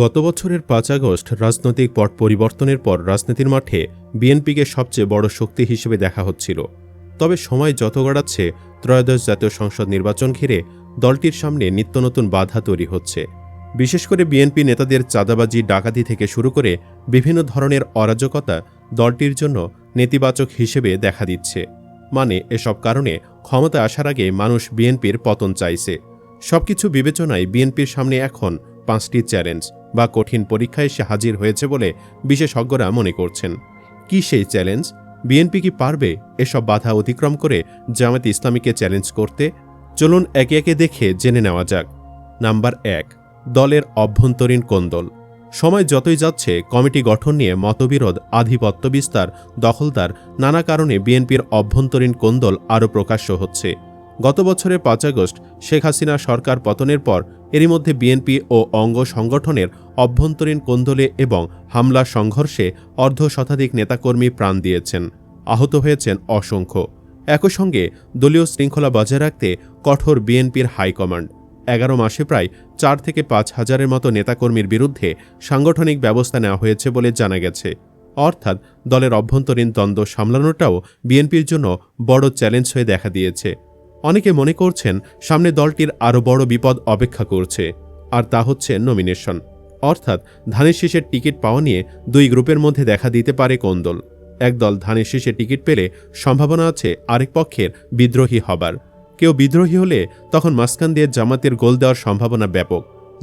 গত বছরের ৫ আগস্ট রাজনৈতিক পট পরিবর্তনের পর রাজনীতির মাঠে বিএনপিকে সবচেয়ে বড় শক্তি হিসেবে দেখা হচ্ছিল। তবে সময় যত গড়াচ্ছে ত্রয়োদশ জাতীয় সংসদ নির্বাচন ঘিরে দলটির সামনে নিত্য নতুন বাধা তৈরি হচ্ছে। বিশেষ করে বিএনপি নেতাদের চাঁদাবাজি, ডাকাতি থেকে শুরু করে বিভিন্ন ধরনের অরাজকতা দলটির জন্য নেতিবাচক হিসেবে দেখা দিচ্ছে। মানে এসব কারণে ক্ষমতা আসার আগে মানুষ বিএনপির পতন চাইছে। সবকিছু বিবেচনায় বিএনপির সামনে এখন ৫টি চ্যালেঞ্জ বা কঠিন পরীক্ষায় এসে হাজির হয়েছে বলে বিশেষজ্ঞরা মনে করছেন। কি সেই চ্যালেঞ্জ? বিএনপি কি পারবে এসব বাধা অতিক্রম করে জামায়াতে ইসলামীকে চ্যালেঞ্জ করতে? চলুন একে একে দেখে জেনে নেওয়া যাক। নাম্বার ১, দলের অভ্যন্তরীণ কোন্দল। সময় যতই যাচ্ছে কমিটি গঠন নিয়ে মতবিরোধ, আধিপত্য বিস্তার, দখলদার নানা কারণে বিএনপির অভ্যন্তরীণ কোন্দল আরও প্রকাশ্য হচ্ছে। গত বছরের ৫ আগস্ট শেখ হাসিনা সরকার পতনের পর এরই মধ্যে বিএনপি ও অঙ্গ সংগঠনের অভ্যন্তরীণ কোন্দলে এবং হামলা সংঘর্ষে অর্ধশতাধিক নেতাকর্মী প্রাণ দিয়েছেন, আহত হয়েছেন অসংখ্য। একই সঙ্গে দলীয় শৃঙ্খলা বজায় রাখতে কঠোর বিএনপির হাইকমান্ড। ১১ মাসে প্রায় ৪ থেকে ৫ হাজারের মতো নেতাকর্মীর বিরুদ্ধে সাংগঠনিক ব্যবস্থা নেওয়া হয়েছে বলে জানা গেছে। অর্থাৎ দলের অভ্যন্তরীণ দ্বন্দ্ব সামলানোটাও বিএনপির জন্য বড় চ্যালেঞ্জ হয়ে দেখা দিয়েছে। অনেকে মনে করছেন সামনে দলটির আরও বড় বিপদ অপেক্ষা করছে, আর তা হচ্ছে নমিনেশন। অর্থাৎ ধানের শীষের টিকিট পাওয়া নিয়ে দুই গ্রুপের মধ্যে দেখা দিতে পারে কোন্দল। একদল ধানের শীষে টিকিট পেলে সম্ভাবনা আছে আরেক পক্ষের বিদ্রোহী হবার। কেউ বিদ্রোহী হলে তখন মাঝখান দিয়ে জামাতের গোল দেওয়ার সম্ভাবনা ব্যাপক।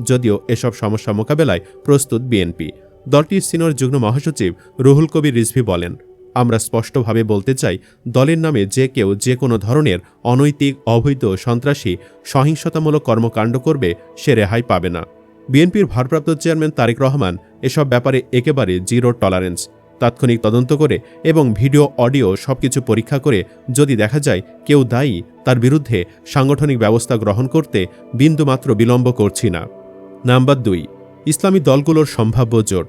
যদিও এসব সমস্যা মোকাবেলায় প্রস্তুত বিএনপি। দলটির সিনিয়র যুগ্ম মহাসচিব রুহুল কবির রিজভী বলেন, আমরা স্পষ্টভাবে বলতে চাই, দলের নামে যে কেউ যে কোনো ধরনের অনৈতিক, অবৈধ, সন্ত্রাসী, সহিংসতামূলক কর্মকাণ্ড করবে সে রেহাই পাবে না। বিএনপির ভারপ্রাপ্ত চেয়ারম্যান তারেক রহমান এসব ব্যাপারে একেবারে জিরো টলারেন্স। তাৎক্ষণিক তদন্ত করে এবং ভিডিও, অডিও সবকিছু পরীক্ষা করে যদি দেখা যায় কেউ দায়ী, তার বিরুদ্ধে সাংগঠনিক ব্যবস্থা গ্রহণ করতে বিন্দুমাত্র বিলম্ব করছি না। নাম্বার ২, ইসলামী দলগুলোর সম্ভাব্য জোট।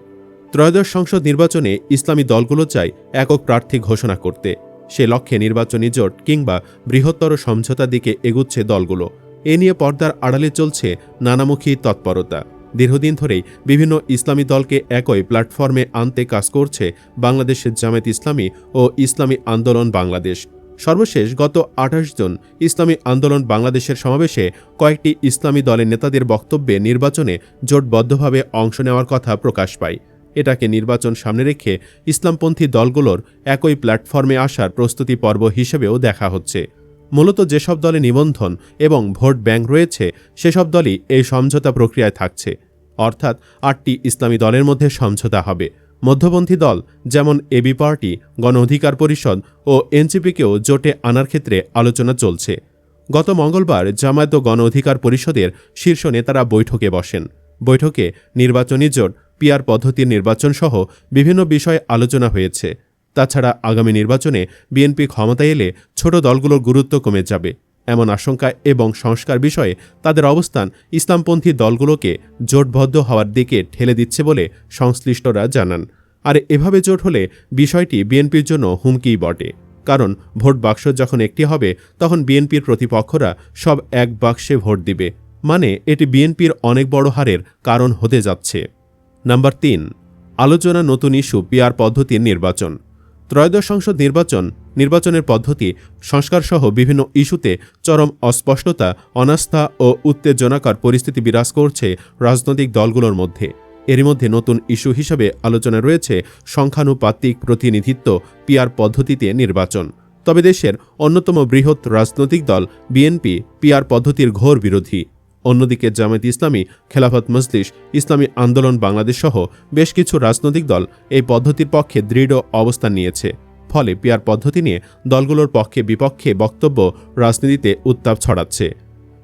ত্রয়োদশ সংসদ নির্বাচনে ইসলামী দলগুলো চায় একক প্রার্থী ঘোষণা করতে। সে লক্ষ্যে নির্বাচনী জোট কিংবা বৃহত্তর সমঝোতার দিকে এগুচ্ছে দলগুলো। এ নিয়ে পর্দার আড়ালে চলছে নানামুখী তৎপরতা। দীর্ঘদিন ধরেই বিভিন্ন ইসলামী দলকে একই প্ল্যাটফর্মে আনতে কাজ করছে বাংলাদেশের জামায়াতে ইসলামী ও ইসলামী আন্দোলন বাংলাদেশ। সর্বশেষ গত ২৮ জুন ইসলামী আন্দোলন বাংলাদেশের সমাবেশে কয়েকটি ইসলামী দলের নেতাদের বক্তব্যে নির্বাচনে জোটবদ্ধভাবে অংশ নেওয়ার কথা প্রকাশ পায়। এটাকে নির্বাচন সামনে রেখে ইসলামপন্থী দলগুলোর একই প্ল্যাটফর্মে আসার প্রস্তুতি পর্ব হিসেবেও দেখা হচ্ছে। মূলত যেসব দলে নিবন্ধন এবং ভোট ব্যাংক রয়েছে সেসব দলই এই সমঝোতা প্রক্রিয়ায় থাকছে। অর্থাৎ ৮টি ইসলামী দলের মধ্যে সমঝোতা হবে। মধ্যপন্থী দল যেমন এবি পার্টি, গণ অধিকার পরিষদ ও এনসিপিকেও জোটে আনার ক্ষেত্রে আলোচনা চলছে। গত মঙ্গলবার জামায়াত ও গণ অধিকার পরিষদের শীর্ষ নেতারা বৈঠকে বসেন। বৈঠকে নির্বাচনী জোট, পিআর পদ্ধতির নির্বাচন সহ বিভিন্ন বিষয়ে আলোচনা হয়েছে। তাছাড়া আগামী নির্বাচনে বিএনপি ক্ষমতায় এলে ছোট দলগুলোর গুরুত্ব কমে যাবে এমন আশঙ্কা এবং সংস্কার বিষয়ে তাদের অবস্থান ইসলামপন্থী দলগুলোকে জোটবদ্ধ হওয়ার দিকে ঠেলে দিচ্ছে বলে সংশ্লিষ্টরা জানান। আর এভাবে জোট হলে বিষয়টি বিএনপির জন্য হুমকিই বটে। কারণ ভোট বাক্স যখন একটি হবে তখন বিএনপির প্রতিপক্ষরা সব এক বাক্সে ভোট দিবে। মানে এটি বিএনপির অনেক বড় হারের কারণ হতে যাচ্ছে। নাম্বার ৩, আলোচনা নতুন ইস্যু পিআর পদ্ধতির নির্বাচন। ত্রয়োদশ সংসদ নির্বাচনের পদ্ধতি সংস্কারসহ বিভিন্ন ইস্যুতে চরম অস্পষ্টতা, অনাস্থা ও উত্তেজনাকর পরিস্থিতি বিরাজ করছে রাজনৈতিক দলগুলোর মধ্যে। এরই মধ্যে নতুন ইস্যু হিসেবে আলোচনা রয়েছে সংখ্যানুপাতিক প্রতিনিধিত্ব পিআর পদ্ধতিতে নির্বাচন। তবে দেশের অন্যতম বৃহৎ রাজনৈতিক দল বিএনপি পিআর পদ্ধতির ঘোর বিরোধী। অন্যদিকে জামায়াতে ইসলামী, খেলাফত মজলিস, ইসলামী আন্দোলন বাংলাদেশ সহ বেশ কিছু রাজনৈতিক দল এই পদ্ধতির পক্ষে দৃঢ় অবস্থান নিয়েছে। ফলে পিআর পদ্ধতি নিয়ে দলগুলোর পক্ষে বিপক্ষে বক্তব্য রাজনীতিতে উত্তাপ ছড়াচ্ছে।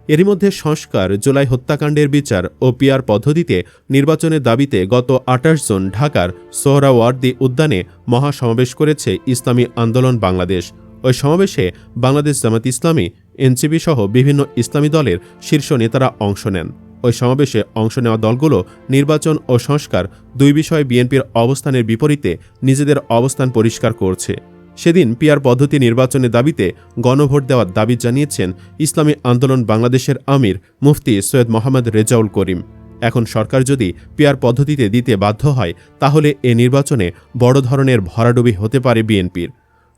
এরই মধ্যে সংস্কার, জুলাই হত্যাকাণ্ডের বিচার ও পিআর পদ্ধতিতে নির্বাচনের দাবিতে গত ২৮ জুন ঢাকার সোহরাওয়ার্দী উদ্যানে মহাসমাবেশ করেছে ইসলামী আন্দোলন বাংলাদেশ। ওই সমাবেশে বাংলাদেশ জামায়াতে ইসলামী, এনসিপি সহ বিভিন্ন ইসলামী দলের শীর্ষ নেতারা অংশ নেন। ওই সমাবেশে অংশ নেওয়া দলগুলো নির্বাচন ও সংস্কার দুই বিষয়ে বিএনপির অবস্থানের বিপরীতে নিজেদের অবস্থান পরিষ্কার করছে। সেদিন পিআর পদ্ধতি নির্বাচনের দাবিতে গণভোট দেওয়ার দাবি জানিয়েছেন ইসলামী আন্দোলন বাংলাদেশের আমির মুফতি সৈয়দ মোহাম্মদ রেজাউল করিম। এখন সরকার যদি পিআর পদ্ধতিতে দিতে বাধ্য হয় তাহলে এ নির্বাচনে বড় ধরনের ভরাডুবি হতে পারে বিএনপির।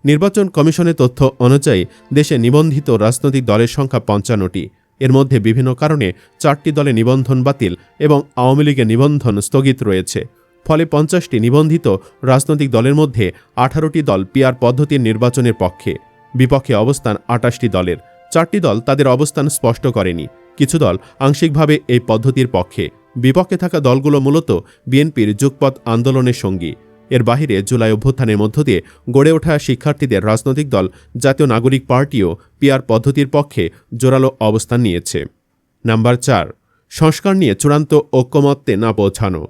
নির্বাচন কমিশনের তথ্য অনুযায়ী দেশে নিবন্ধিত রাজনৈতিক দলের সংখ্যা ৫৫টি। এর মধ্যে বিভিন্ন কারণে ৪টি দলে নিবন্ধন বাতিল এবং আওয়ামী লীগের নিবন্ধন স্থগিত রয়েছে। ফলে ৫০টি নিবন্ধিত রাজনৈতিক দলের মধ্যে ১৮টি দল পিআর পদ্ধতির নির্বাচনের পক্ষে। বিপক্ষে অবস্থান ২৮টি দলের। ৪টি দল তাদের অবস্থান স্পষ্ট করেনি। কিছু দল আংশিকভাবে এই পদ্ধতির পক্ষে। বিপক্ষে থাকা দলগুলো মূলত বিএনপির যুগপৎ আন্দোলনের সঙ্গী। এর বাহিরে জুলাই অভ্যুত্থানের মধ্য দিয়ে গড়ে ওঠা শিক্ষার্থীদের রাজনৈতিক দল জাতীয় নাগরিক পার্টিও পিআর পদ্ধতির পক্ষে জোরালো অবস্থান নিয়েছে। নাম্বার ৪, সংস্কার নিয়ে চূড়ান্ত ঐক্যমত্যে না পৌঁছানো।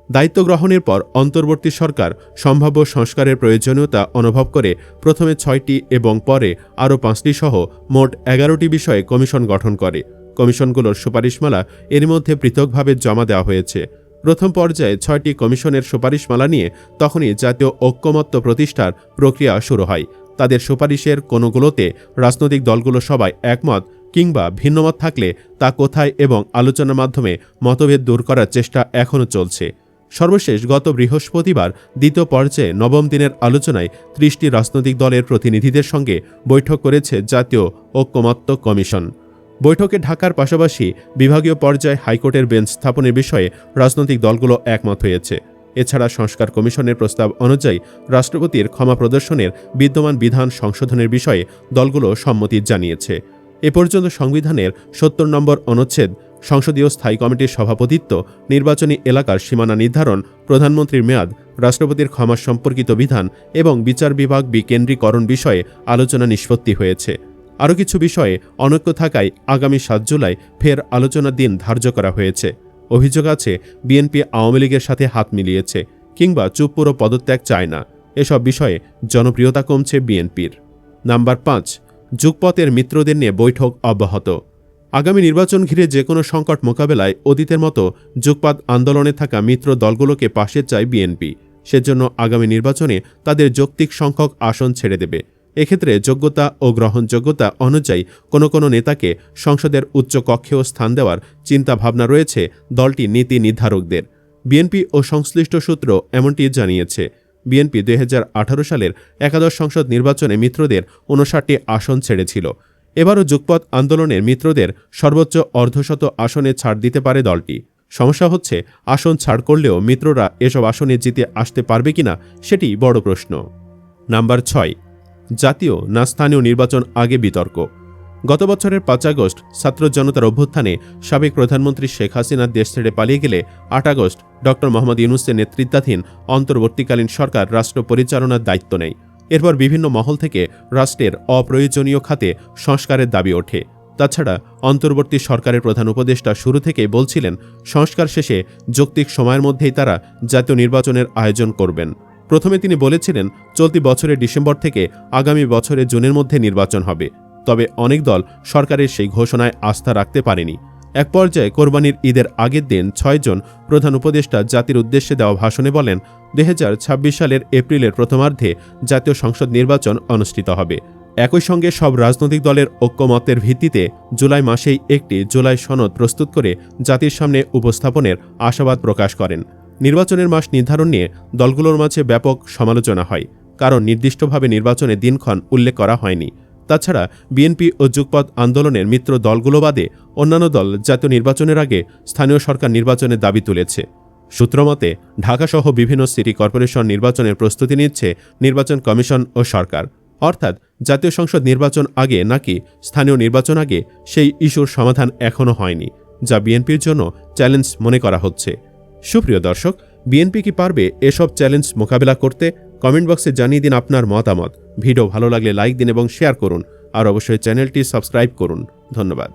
দায়িত্ব গ্রহণের পর অন্তর্বর্তী সরকার সম্ভাব্য সংস্কারের প্রয়োজনীয়তা অনুভব করে প্রথমে ৬টি এবং পরে আরও ৫টি সহ মোট ১১টি বিষয়ে কমিশন গঠন করে। কমিশনগুলোর সুপারিশমালা এর মধ্যে পৃথকভাবে জমা দেওয়া হয়েছে। প্রথম পর্যায়ে ৬টি কমিশনের সুপারিশমালা নিয়ে তখনই জাতীয় ঐক্যমত্য প্রতিষ্ঠার প্রক্রিয়া শুরু হয়। তাদের সুপারিশের কোনোগুলোতে রাজনৈতিক দলগুলো সবাই একমত কিংবা ভিন্নমত থাকলে তা কোথায় এবং আলোচনার মাধ্যমে মতভেদ দূর করার চেষ্টা এখনও চলছে। সর্বশেষ গত বৃহস্পতিবার দ্বিতীয় পর্যায়ে নবম দিনের আলোচনায় ৩০টি রাজনৈতিক দলের প্রতিনিধিদের সঙ্গে বৈঠক করেছে জাতীয় ঐক্যমত্য কমিশন। বৈঠকে ঢাকার পাশাপাশি বিভাগীয় পর্যায়ে হাইকোর্টের বেঞ্চ স্থাপনের বিষয়ে রাজনৈতিক দলগুলো একমত হয়েছে। এছাড়া সংস্কার কমিশনের প্রস্তাব অনুযায়ী রাষ্ট্রপতির ক্ষমা প্রদর্শনের বিদ্যমান বিধান সংশোধনের বিষয়ে দলগুলো সম্মতি জানিয়েছে। এ পর্যন্ত সংবিধানের ৭০ নম্বর অনুচ্ছেদ, সংসদীয় স্থায়ী কমিটির সভাপতিত্ব, নির্বাচনী এলাকার সীমানা নির্ধারণ, প্রধানমন্ত্রীর মেয়াদ, রাষ্ট্রপতির ক্ষমা সম্পর্কিত বিধান এবং বিচার বিভাগ বিকেন্দ্রীকরণ বিষয়ে আলোচনা নিষ্পত্তি হয়েছে। আরও কিছু বিষয়ে অনৈক্য থাকায় আগামী ৭ জুলাই ফের আলোচনার দিন ধার্য করা হয়েছে। অভিযোগ আছে বিএনপি আওয়ামী লীগের সাথে হাত মিলিয়েছে কিংবা চুপ পুরো পদত্যাগ চায় না। এসব বিষয়ে জনপ্রিয়তা কমছে বিএনপির। নাম্বার ৫, যুগপথের মিত্রদের নিয়ে বৈঠক অব্যাহত। আগামী নির্বাচন ঘিরে যে কোনো সংকট মোকাবেলায় অতীতের মতো যুগপৎ আন্দোলনে থাকা মিত্র দলগুলোকে পাশে চায় বিএনপি। সেজন্য আগামী নির্বাচনে তাদের যৌক্তিক সংখ্যক আসন ছেড়ে দেবে। এক্ষেত্রে যোগ্যতা ও গ্রহণযোগ্যতা অনুযায়ী কোনো নেতাকে সংসদের উচ্চ কক্ষেও স্থান দেওয়ার চিন্তাভাবনা রয়েছে দলটি নীতি নির্ধারকদের। বিএনপি ও সংশ্লিষ্ট সূত্র এমনটি জানিয়েছে। বিএনপি ২০১৮ সালের একাদশ সংসদ নির্বাচনে মিত্রদের ৫৯টি আসন ছেড়েছিল। এবারও যুগপৎ আন্দোলনের মিত্রদের সর্বোচ্চ অর্ধশত আসনে ছাড় দিতে পারে দলটি। সমস্যা হচ্ছে আসন ছাড় করলেও মিত্ররা এসব আসনে জিতে আসতে পারবে কিনা সেটি বড় প্রশ্ন। নাম্বার ৬, জাতীয় না স্থানীয় নির্বাচন আগে বিতর্ক। গত বছরের ৫ আগস্ট ছাত্র জনতার অভ্যুত্থানে সাবেক প্রধানমন্ত্রী শেখ হাসিনা দেশ ছেড়ে পালিয়ে গেলে ৮ আগস্ট ড. মোহাম্মদ ইউনূসের নেতৃত্বাধীন অন্তর্বর্তীকালীন সরকার রাষ্ট্র পরিচালনার দায়িত্ব নেয়। এরপর বিভিন্ন মহল থেকে রাষ্ট্রের অপ্রয়োজনীয় খাতে সংস্কারের দাবি ওঠে। তাছাড়া অন্তর্বর্তী সরকারের প্রধান উপদেষ্টা শুরু থেকেই বলছিলেন সংস্কার শেষে যৌক্তিক সময়ের মধ্যেই তারা জাতীয় নির্বাচনের আয়োজন করবেন। প্রথমে তিনি বলেছিলেন চলতি বছরের ডিসেম্বর থেকে আগামী বছরের জুনের মধ্যে নির্বাচন হবে। তবে অনেক দল সরকারের সেই ঘোষণায় আস্থা রাখতে পারেনি। এক পর্যায়ে কোরবানির ঈদের আগের দিন ৬ জন প্রধান উপদেষ্টা জাতির উদ্দেশ্যে দেওয়া ভাষণে বলেন ২০২৬ সালের এপ্রিলের প্রথমার্ধে জাতীয় সংসদ নির্বাচন অনুষ্ঠিত হবে। একই সঙ্গে সব রাজনৈতিক দলের ঐক্যমতের ভিত্তিতে জুলাই মাসেই একটি জুলাই সনদ প্রস্তুত করে জাতির সামনে উপস্থাপনের আশাবাদ প্রকাশ করেন। নির্বাচনের মাস নির্ধারণ নিয়ে দলগুলোর মাঝে ব্যাপক সমালোচনা হয়, কারণ নির্দিষ্টভাবে নির্বাচনের দিনক্ষণ উল্লেখ করা হয়নি। তাছাড়া বিএনপি ও যুগপৎ আন্দোলনের মিত্র দলগুলো বাদে অন্যান্য দল জাতীয় নির্বাচনের আগে স্থানীয় সরকার নির্বাচনের দাবি তুলেছে। সূত্রমতে ঢাকাসহ বিভিন্ন সিটি কর্পোরেশন নির্বাচনের প্রস্তুতি নিচ্ছে নির্বাচন কমিশন ও সরকার। অর্থাৎ জাতীয় সংসদ নির্বাচন আগে নাকি স্থানীয় নির্বাচন আগে সেই ইস্যুর সমাধান এখনও হয়নি, যা বিএনপির জন্য চ্যালেঞ্জ মনে করা হচ্ছে। সুপ্রিয় দর্শক, বিএনপি কি পারবে এসব চ্যালেঞ্জ মোকাবেলা করতে? কমেন্ট বক্সে জানিয়ে দিন আপনার মতামত। ভিডিও ভালো লাগলে লাইক দিন এবং শেয়ার করুন, আর অবশ্যই চ্যানেলটি সাবস্ক্রাইব করুন। ধন্যবাদ।